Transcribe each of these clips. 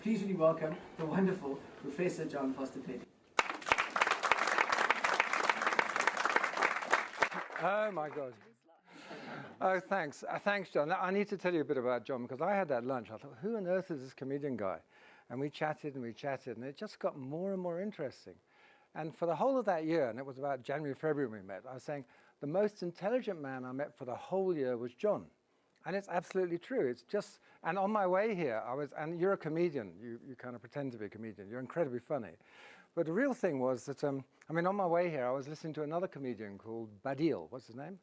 Please really welcome the wonderful Professor Jon Foster Pedley. Oh my God. Oh, thanks. Thanks, John. I need to tell you a bit about John because I had that lunch. I thought, who on earth is this comedian guy? And we chatted and we chatted, and it just got more and more interesting. And for the whole of that year, and it was about January, February we met, I was saying the most intelligent man I met for the whole year was John. And it's absolutely true. It's just, and on my way here, and you're a comedian. You kind of pretend to be a comedian. You're incredibly funny. But the real thing was that, on my way here, I was listening to another comedian called Badil. What's his name?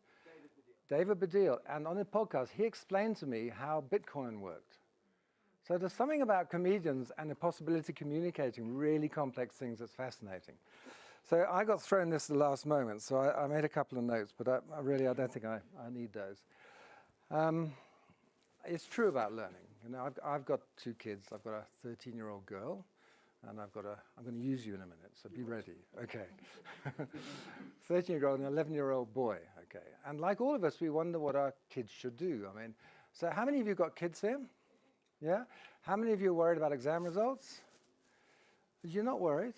David Badil. And on the podcast, he explained to me how Bitcoin worked. So there's something about comedians and the possibility of communicating really complex things that's fascinating. So I got thrown this at the last moment, so I made a couple of notes, but I don't think I need those. It's true about learning. You know, I've got two kids. I've got a 13-year-old girl, and I'm going to use you in a minute, so be ready. Okay. 13-year-old and 11-year-old boy. Okay. And like all of us, we wonder what our kids should do. So how many of you got kids here? Yeah? How many of you are worried about exam results? You're not worried?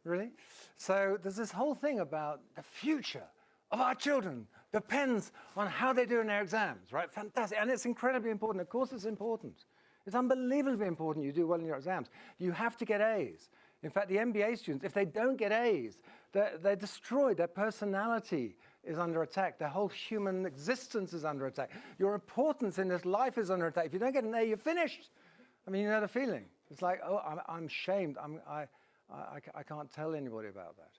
Really? So there's this whole thing about the future of our children depends on how they do in their exams, right? Fantastic. And it's incredibly important. Of course it's important. It's unbelievably important you do well in your exams. You have to get A's. In fact, the MBA students, if they don't get A's, they're destroyed. Their personality is under attack. Their whole human existence is under attack. Your importance in this life is under attack. If you don't get an A, you're finished. You know the feeling. It's like, oh, I'm shamed. I can't tell anybody about that.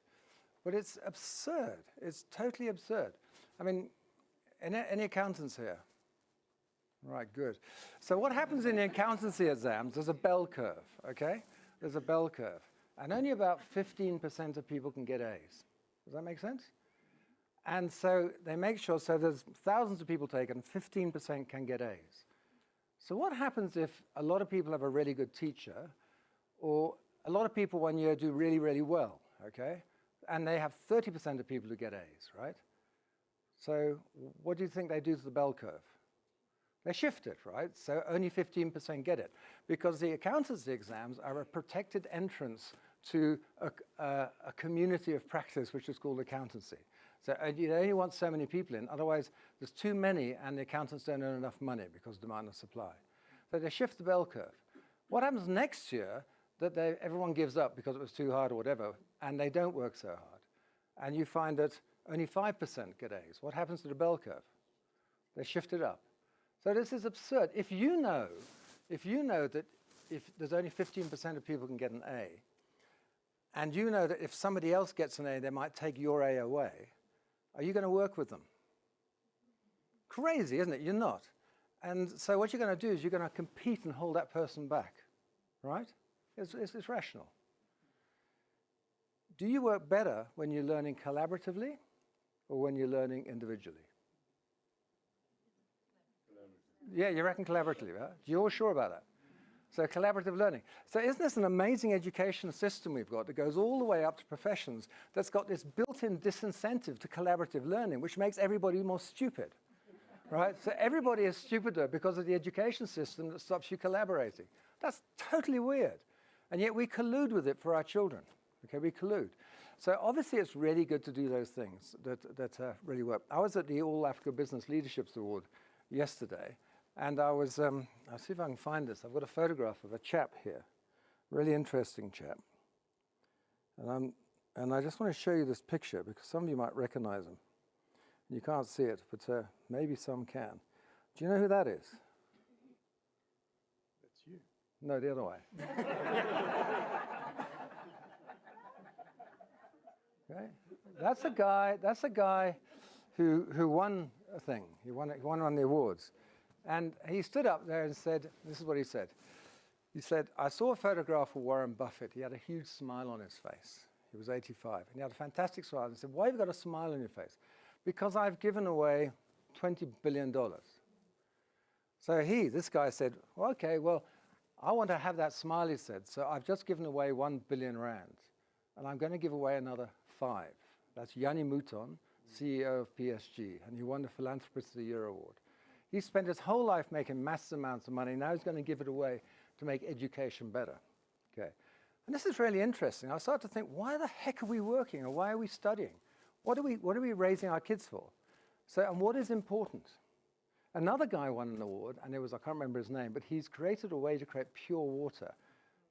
But it's absurd. It's totally absurd. Any accountants here? Right, good. So what happens in the accountancy exams, there's a bell curve, okay? There's a bell curve. And only about 15% of people can get A's. Does that make sense? And so they make sure, so there's thousands of people taken, 15% can get A's. So what happens if a lot of people have a really good teacher, or a lot of people one year do really, really well, okay? And they have 30% of people who get A's, right? So what do you think they do to the bell curve? They shift it, right? So only 15% get it. Because the accountancy exams are a protected entrance to a community of practice, which is called accountancy. So you only want so many people in, otherwise there's too many and the accountants don't earn enough money because of demand and supply. So they shift the bell curve. What happens next year, that everyone gives up because it was too hard or whatever, and they don't work so hard. And you find that only 5% get A's. What happens to the bell curve? They shift it up. So this is absurd. If you know that if there's only 15% of people can get an A, and you know that if somebody else gets an A, they might take your A away, are you going to work with them? Crazy, isn't it? You're not. And so what you're going to do is you're going to compete and hold that person back, right? It's rational. Do you work better when you're learning collaboratively or when you're learning individually? Yeah, you reckon collaboratively, right? You're all sure about that? So collaborative learning. So isn't this an amazing education system we've got that goes all the way up to professions that's got this built-in disincentive to collaborative learning, which makes everybody more stupid, right? So everybody is stupider because of the education system that stops you collaborating. That's totally weird. And yet we collude with it for our children. Okay, we collude. So obviously it's really good to do those things that really work. I was at the All Africa Business Leadership Award yesterday, and I'll see if I can find this. I've got a photograph of a chap here, really interesting chap. And I just want to show you this picture because some of you might recognize him. You can't see it, but maybe some can. Do you know who that is? That's you. No, the other way. Okay. That's a guy who won a thing. He won one of the awards. And he stood up there and said, this is what he said. He said, I saw a photograph of Warren Buffett. He had a huge smile on his face. He was 85. And he had a fantastic smile. And he said, why have you got a smile on your face? Because I've given away $20 billion. So this guy said, well, okay, well, I want to have that smile, he said. So I've just given away 1 billion rand. And I'm going to give away another 5. That's Yanni Mouton, CEO of PSG. And he won the Philanthropist of the Year award. He spent his whole life making massive amounts of money. Now he's going to give it away to make education better. Okay. And this is really interesting. I started to think, why the heck are we working, or why are we studying? What are we raising our kids for? So, and what is important? Another guy won an award, and I can't remember his name, but he's created a way to create pure water,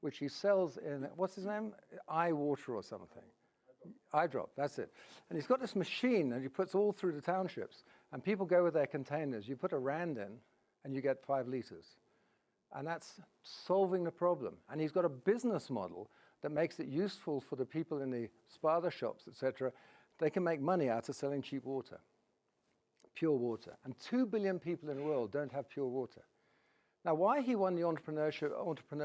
which he sells in, what's his name? Eye water or something. Eye drop, that's it. And he's got this machine that he puts all through the townships, and people go with their containers. You put a rand in, and you get 5 liters. And that's solving the problem. And he's got a business model that makes it useful for the people in the spa shops, etc. They can make money out of selling cheap water, pure water. And 2 billion people in the world don't have pure water. Now, why he won the Entrepreneur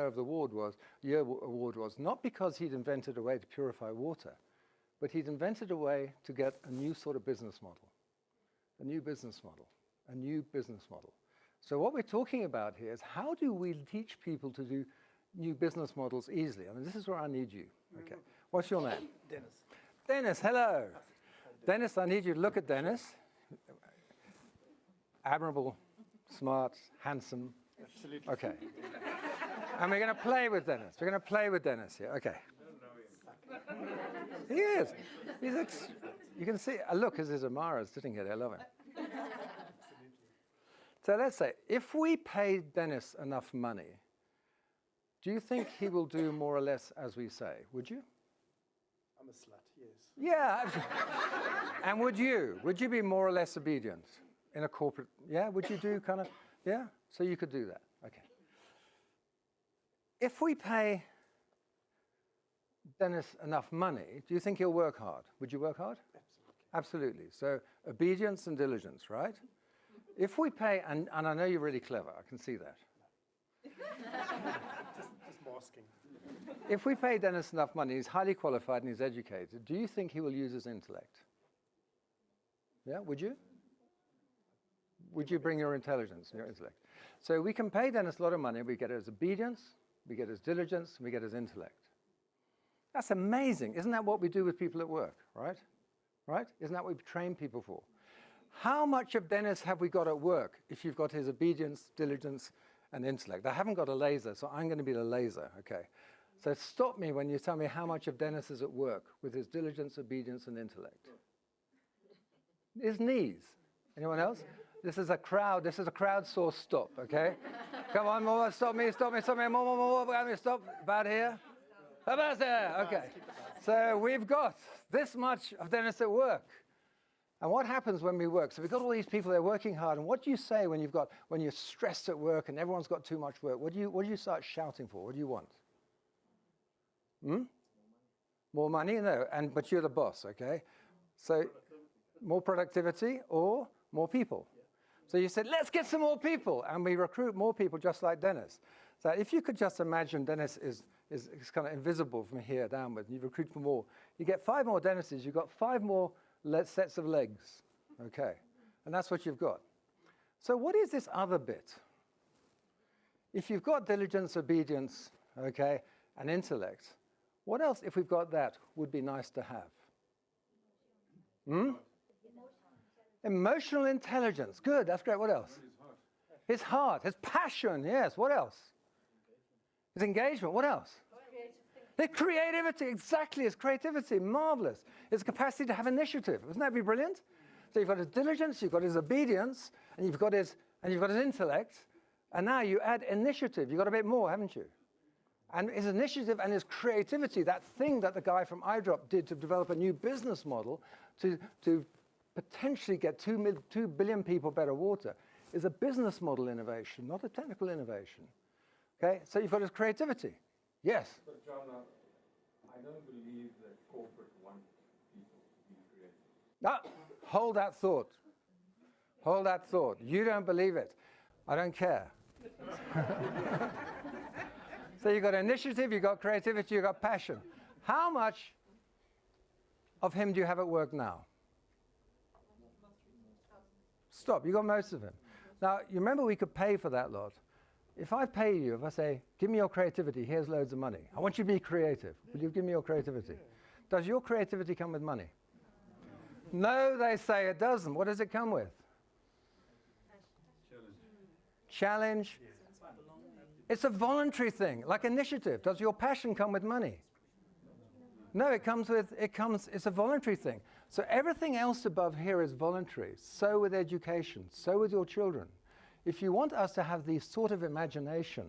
of the Year award was not because he'd invented a way to purify water, but he'd invented a way to get a new sort of business model, a new business model, a new business model. So what we're talking about here is, how do we teach people to do new business models easily? I mean, this is where I need you. Okay. What's your name? Dennis. Dennis, hello. Dennis, I need you to look at Dennis. Admirable, smart, handsome. Absolutely. Okay. And we're going to play with Dennis. We're going to play with Dennis here. Okay. He is. You can see, look, his admirers sitting here. They love him. So let's say, if we paid Dennis enough money, do you think he will do more or less as we say? Would you? I'm a slut, yes. Yeah. And would you? Would you be more or less obedient in a corporate? Yeah. Would you do kind of? Yeah. So you could do that. Okay. If we pay Dennis enough money, do you think he'll work hard? Would you work hard? Absolutely. Absolutely. So obedience and diligence, right? If we pay, and I know you're really clever, I can see that. Just masking. If we pay Dennis enough money, he's highly qualified and he's educated, do you think he will use his intellect? Yeah, would you? Would you bring your intelligence and your intellect? So we can pay Dennis a lot of money, we get his obedience, we get his diligence, and we get his intellect. That's amazing. Isn't that what we do with people at work, right? Right? Isn't that what we train people for? How much of Dennis have we got at work if you've got his obedience, diligence, and intellect? I haven't got a laser, so I'm going to be the laser, okay? So stop me when you tell me how much of Dennis is at work with his diligence, obedience, and intellect. His knees. Anyone else? This is a crowdsourced stop, okay? Come on, more, stop me, more, stop, about here. About there, okay. So we've got this much of Dennis at work. And what happens when we work? So we've got all these people, they're working hard, and what do you say when you're stressed at work and everyone's got too much work? What do you start shouting for? What do you want? More money? No, but you're the boss, okay? So more productivity or more people. So you said, let's get some more people, and we recruit more people just like Dennis. So if you could just imagine Dennis is kind of invisible from here downwards, and you recruit for more, you get 5 more Dennises, you've got 5 more sets of legs, okay? And that's what you've got. So what is this other bit? If you've got diligence, obedience, okay, and intellect, what else, if we've got that, would be nice to have? Emotional intelligence. Good, that's great. What else? His heart, his passion, yes. What else? His engagement. What else? His creativity, exactly, his creativity, marvelous. His capacity to have initiative. Wouldn't that be brilliant? So you've got his diligence, you've got his obedience, and you've got his intellect, and now you add initiative. You've got a bit more, haven't you? And his initiative and his creativity, that thing that the guy from iDrop did to develop a new business model to potentially get 2 billion people better water, is a business model innovation, not a technical innovation. Okay, so you've got his creativity. Yes? But John, I don't believe that corporate want people to be creative. Ah, hold that thought. Hold that thought. You don't believe it. I don't care. So you've got initiative, you've got creativity, you've got passion. How much of him do you have at work now? Stop, you got most of him. Now, you remember we could pay for that lot. If I pay you, if I say, give me your creativity, here's loads of money. I want you to be creative. Will you give me your creativity? Does your creativity come with money? No, they say it doesn't. What does it come with? Challenge. It's a voluntary thing, like initiative. Does your passion come with money? No, it's a voluntary thing. So everything else above here is voluntary. So with education, so with your children. If you want us to have the sort of imagination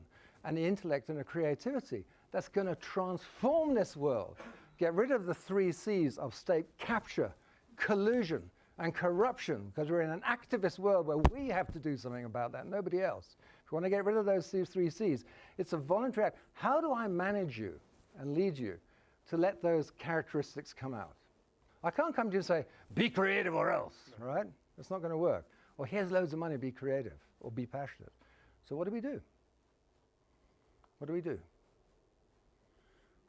and the intellect and the creativity that's going to transform this world, get rid of the 3 C's of state capture, collusion, and corruption, because we're in an activist world where we have to do something about that, nobody else. If you want to get rid of those 3 C's, it's a voluntary act. How do I manage you and lead you to let those characteristics come out? I can't come to you and say, be creative or else, right? It's not going to work. Or here's loads of money, be creative, or be passionate. So what do we do? What do we do?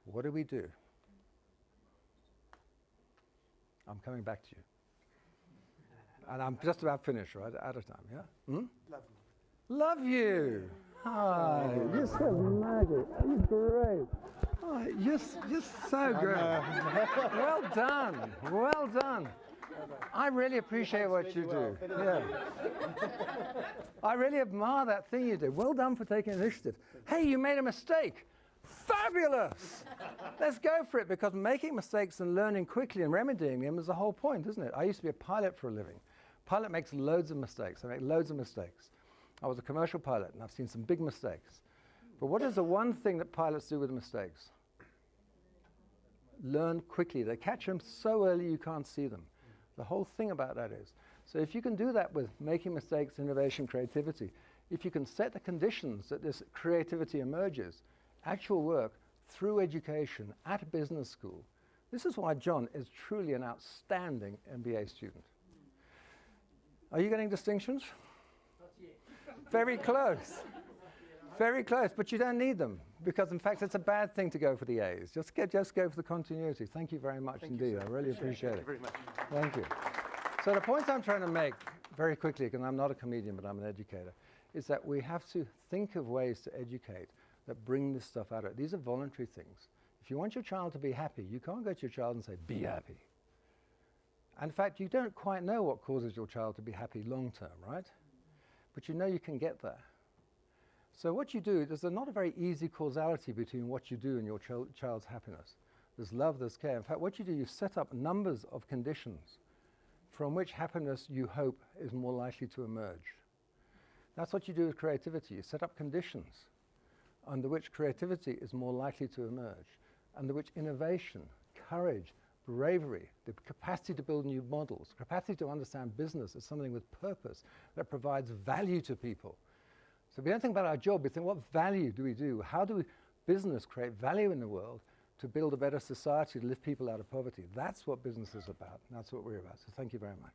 What do we do? I'm coming back to you. And I'm just about finished, right? Out of time, yeah? Love you. Love you. Hi. You're so magic. You're great. Oh, you're so great. Well done. Well done. I really appreciate what you do. Yeah. I really admire that thing you did. Well done for taking initiative. Hey, you made a mistake. Fabulous! Let's go for it, because making mistakes and learning quickly and remedying them is the whole point, isn't it? I used to be a pilot for a living. Pilot makes loads of mistakes. I make loads of mistakes. I was a commercial pilot, and I've seen some big mistakes. But what is the one thing that pilots do with mistakes? Learn quickly. They catch them so early you can't see them. The whole thing about that is, so if you can do that with making mistakes, innovation, creativity, if you can set the conditions that this creativity emerges, actual work through education at a business school, this is why John is truly an outstanding MBA student. Are you getting distinctions? Not yet. Very close. Very close, but you don't need them, because in fact it's a bad thing to go for the A's. Just go for the continuity. Thank you very much indeed. I really appreciate it. Thank you very much. Thank you. So the point I'm trying to make very quickly, because I'm not a comedian but I'm an educator, is that we have to think of ways to educate that bring this stuff out of it. These are voluntary things. If you want your child to be happy, you can't go to your child and say, be happy. And in fact, you don't quite know what causes your child to be happy long term, right? But you know you can get there. So what you do, there's not a very easy causality between what you do and your child's happiness. There's love, there's care. In fact, what you do, you set up numbers of conditions from which happiness, you hope, is more likely to emerge. That's what you do with creativity. You set up conditions under which creativity is more likely to emerge, under which innovation, courage, bravery, the capacity to build new models, capacity to understand business as something with purpose that provides value to people. So if we don't think about our job, we think, what value do we do? How do business create value in the world to build a better society, to lift people out of poverty? That's what business is about, and that's what we're about. So thank you very much.